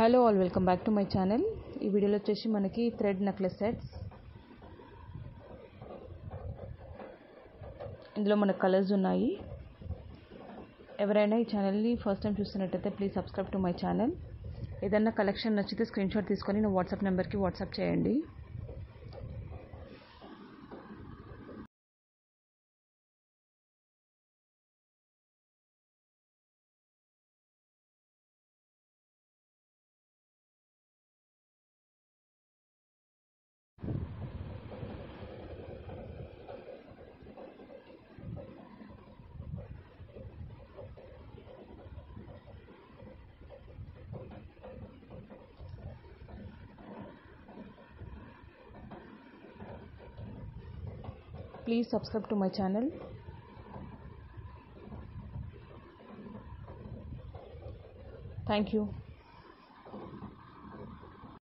Hello all, welcome back to my channel. ఈ వీడియోలో వచ్చేసి మనకి థ్రెడ్ నెక్లెస్ సెట్స్. ఇందులో మనకు కలర్స్ ఉన్నాయి. ఎవరైనా ఈ ఛానల్ని ఫస్ట్ టైం చూస్తున్నట్టయితే please subscribe to my channel. ఏదన్నా కలెక్షన్ నచ్చితే స్క్రీన్ షాట్ తీసుకొని నా వాట్సాప్ నెంబర్కి వాట్సాప్ చేయండి. Please subscribe to my channel. Thank you.